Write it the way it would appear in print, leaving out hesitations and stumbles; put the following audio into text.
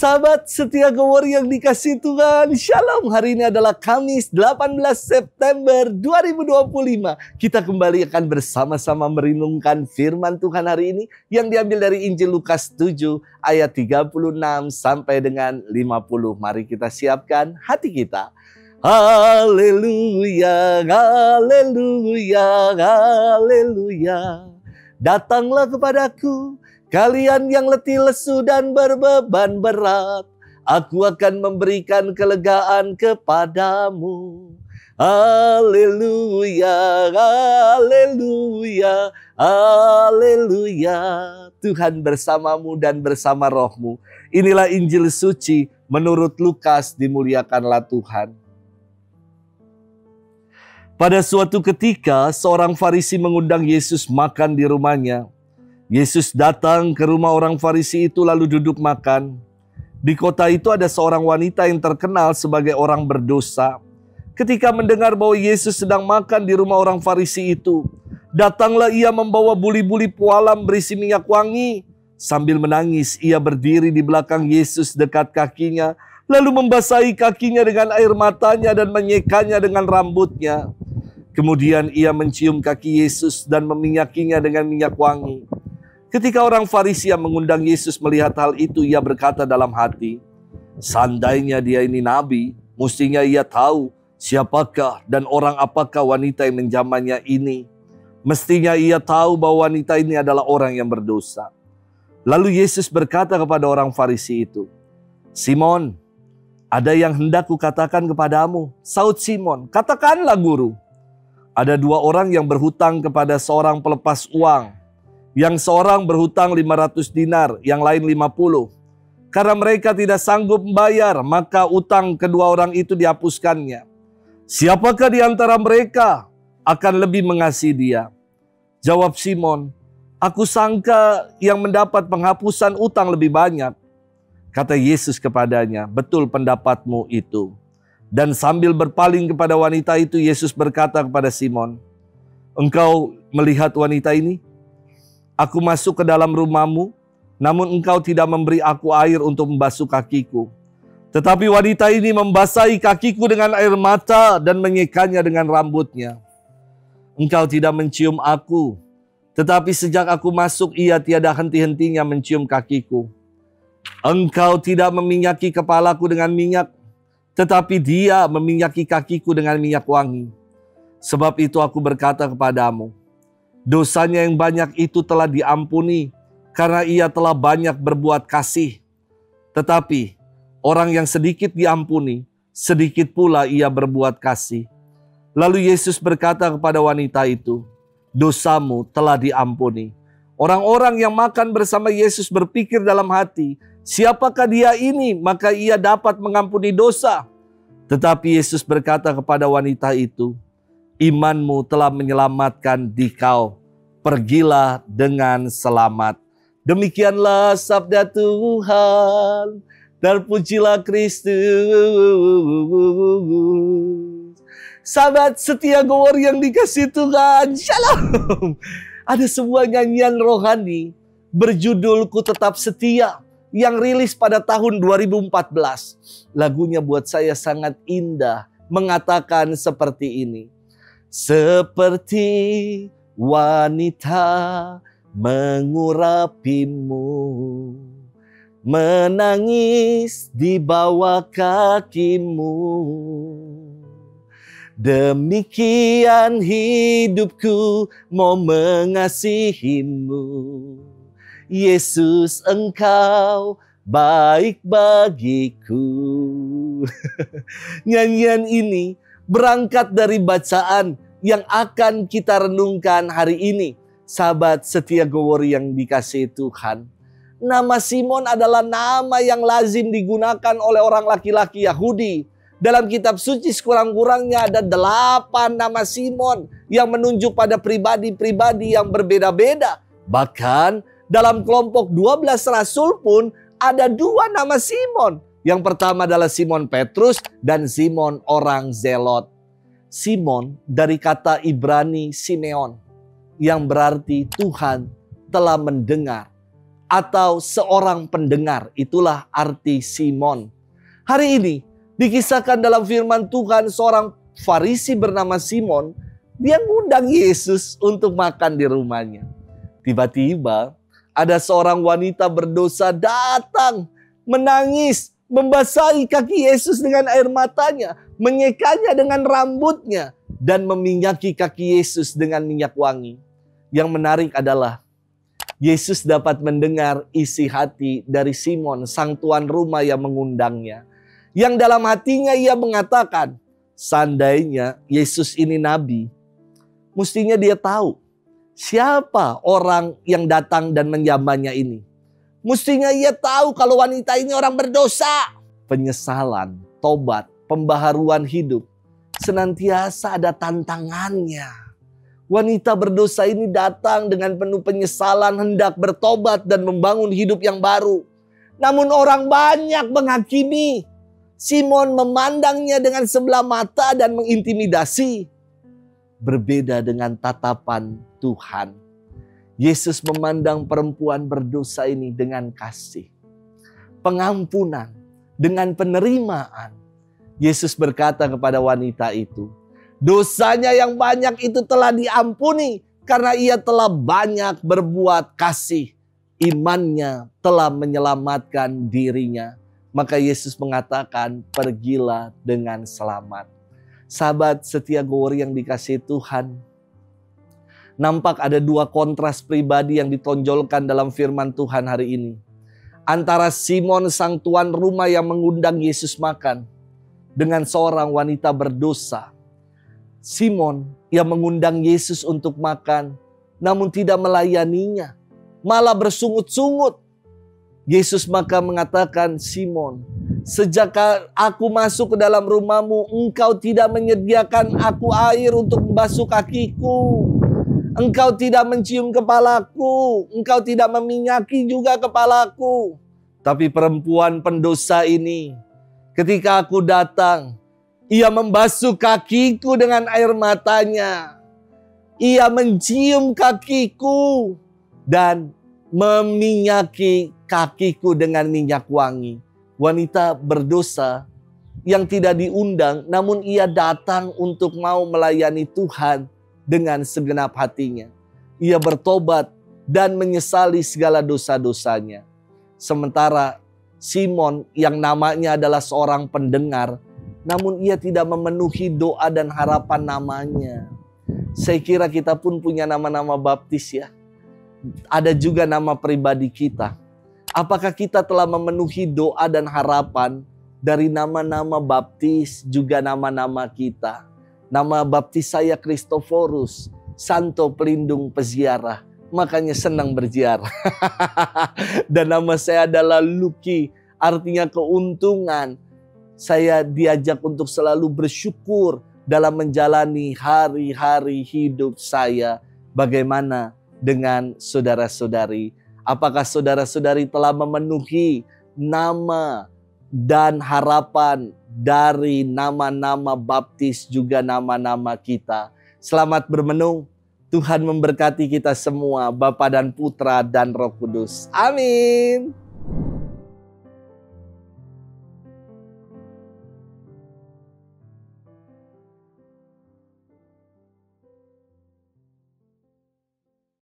Sahabat setia Gowor yang dikasihi Tuhan, Shalom. Hari ini adalah Kamis 18 September 2025. Kita kembali akan bersama-sama merenungkan firman Tuhan hari ini yang diambil dari Injil Lukas 7 ayat 36 sampai dengan 50. Mari kita siapkan hati kita. Haleluya, haleluya, haleluya. Datanglah kepadaku kalian yang letih lesu dan berbeban berat, aku akan memberikan kelegaan kepadamu. Haleluya, haleluya, haleluya. Tuhan bersamamu dan bersama rohmu. Inilah Injil suci menurut Lukas, dimuliakanlah Tuhan. Pada suatu ketika, seorang Farisi mengundang Yesus makan di rumahnya. Yesus datang ke rumah orang Farisi itu lalu duduk makan. Di kota itu ada seorang wanita yang terkenal sebagai orang berdosa. Ketika mendengar bahwa Yesus sedang makan di rumah orang Farisi itu, datanglah ia membawa buli-buli pualam berisi minyak wangi. Sambil menangis, ia berdiri di belakang Yesus dekat kakinya, lalu membasahi kakinya dengan air matanya dan menyekanya dengan rambutnya. Kemudian ia mencium kaki Yesus dan meminyakinya dengan minyak wangi. Ketika orang Farisi yang mengundang Yesus melihat hal itu, ia berkata dalam hati, seandainya dia ini nabi, mestinya ia tahu siapakah dan orang apakah wanita yang menjamahnya ini. Mestinya ia tahu bahwa wanita ini adalah orang yang berdosa. Lalu Yesus berkata kepada orang Farisi itu, Simon, ada yang hendak kukatakan kepadamu. Saud Simon, katakanlah guru. Ada dua orang yang berhutang kepada seorang pelepas uang. Yang seorang berhutang 500 dinar, yang lain 50. Karena mereka tidak sanggup membayar, maka utang kedua orang itu dihapuskannya. Siapakah di antara mereka akan lebih mengasihi dia? Jawab Simon, aku sangka yang mendapat penghapusan utang lebih banyak. Kata Yesus kepadanya, betul pendapatmu itu. Dan sambil berpaling kepada wanita itu, Yesus berkata kepada Simon, engkau melihat wanita ini? Aku masuk ke dalam rumahmu, namun engkau tidak memberi aku air untuk membasuh kakiku. Tetapi wanita ini membasahi kakiku dengan air mata dan menyekanya dengan rambutnya. Engkau tidak mencium aku, tetapi sejak aku masuk ia tiada henti-hentinya mencium kakiku. Engkau tidak meminyaki kepalaku dengan minyak, tetapi dia meminyaki kakiku dengan minyak wangi. Sebab itu aku berkata kepadamu, dosanya yang banyak itu telah diampuni karena ia telah banyak berbuat kasih. Tetapi orang yang sedikit diampuni, sedikit pula ia berbuat kasih. Lalu Yesus berkata kepada wanita itu, dosamu telah diampuni. Orang-orang yang makan bersama Yesus berpikir dalam hati, siapakah dia ini maka ia dapat mengampuni dosa? Tetapi Yesus berkata kepada wanita itu, imanmu telah menyelamatkan dikau. Pergilah dengan selamat. Demikianlah sabda Tuhan. Terpujilah Kristus. Sahabat setia Gowor yang dikasihi Tuhan, Shalom. Ada sebuah nyanyian rohani berjudul Ku Tetap Setia yang rilis pada tahun 2014. Lagunya buat saya sangat indah, mengatakan seperti ini. Seperti wanita mengurapimu, menangis di bawah kakimu. Demikian hidupku mau mengasihimu. Yesus, engkau baik bagiku. Nyanyian ini berangkat dari bacaan yang akan kita renungkan hari ini. Sahabat setia Gowor yang dikasihi Tuhan. Nama Simon adalah nama yang lazim digunakan oleh orang laki-laki Yahudi. Dalam kitab suci sekurang-kurangnya ada 8 nama Simon yang menunjuk pada pribadi-pribadi yang berbeda-beda. Bahkan dalam kelompok 12 rasul pun ada 2 nama Simon. Yang pertama adalah Simon Petrus dan Simon orang Zelot. Simon dari kata Ibrani Simeon yang berarti Tuhan telah mendengar atau seorang pendengar. Itulah arti Simon. Hari ini dikisahkan dalam firman Tuhan seorang Farisi bernama Simon. Dia ngundang Yesus untuk makan di rumahnya. Tiba-tiba ada seorang wanita berdosa datang, menangis, membasahi kaki Yesus dengan air matanya, menyekanya dengan rambutnya, dan meminyaki kaki Yesus dengan minyak wangi. Yang menarik adalah Yesus dapat mendengar isi hati dari Simon, sang tuan rumah yang mengundangnya. Yang dalam hatinya ia mengatakan, seandainya Yesus ini nabi, mestinya dia tahu siapa orang yang datang dan menyamanya ini. Mestinya ia tahu kalau wanita ini orang berdosa. Penyesalan, tobat, pembaharuan hidup senantiasa ada tantangannya. Wanita berdosa ini datang dengan penuh penyesalan, hendak bertobat dan membangun hidup yang baru. Namun orang banyak menghakimi. Simon memandangnya dengan sebelah mata dan mengintimidasi. Berbeda dengan tatapan Tuhan. Yesus memandang perempuan berdosa ini dengan kasih, pengampunan, dengan penerimaan. Yesus berkata kepada wanita itu, dosanya yang banyak itu telah diampuni karena ia telah banyak berbuat kasih. Imannya telah menyelamatkan dirinya. Maka Yesus mengatakan, pergilah dengan selamat. Sahabat setia Gowori yang dikasihi Tuhan, nampak ada dua kontras pribadi yang ditonjolkan dalam firman Tuhan hari ini. Antara Simon sang tuan rumah yang mengundang Yesus makan dengan seorang wanita berdosa. Simon yang mengundang Yesus untuk makan namun tidak melayaninya, malah bersungut-sungut. Yesus maka mengatakan, Simon, sejak aku masuk ke dalam rumahmu, engkau tidak menyediakan aku air untuk membasuh kakiku. Engkau tidak mencium kepalaku, engkau tidak meminyaki juga kepalaku. Tapi perempuan pendosa ini, ketika aku datang, ia membasuh kakiku dengan air matanya. Ia mencium kakiku dan meminyaki kakiku dengan minyak wangi. Wanita berdosa yang tidak diundang, namun ia datang untuk mau melayani Tuhan dengan segenap hatinya. Ia bertobat dan menyesali segala dosa-dosanya. Sementara Simon yang namanya adalah seorang pendengar, namun ia tidak memenuhi doa dan harapan namanya. Saya kira kita pun punya nama-nama baptis ya. Ada juga nama pribadi kita. Apakah kita telah memenuhi doa dan harapan dari nama-nama baptis juga nama-nama kita? Nama baptis saya Kristoforus, Santo Pelindung Peziarah. Makanya senang berziarah. Dan nama saya adalah Luki, artinya keuntungan. Saya diajak untuk selalu bersyukur dalam menjalani hari-hari hidup saya. Bagaimana dengan saudara-saudari? Apakah saudara-saudari telah memenuhi nama dan harapan dari nama-nama baptis juga nama-nama kita? Selamat bermenung. Tuhan memberkati kita semua, Bapa dan Putra dan Roh Kudus. Amin.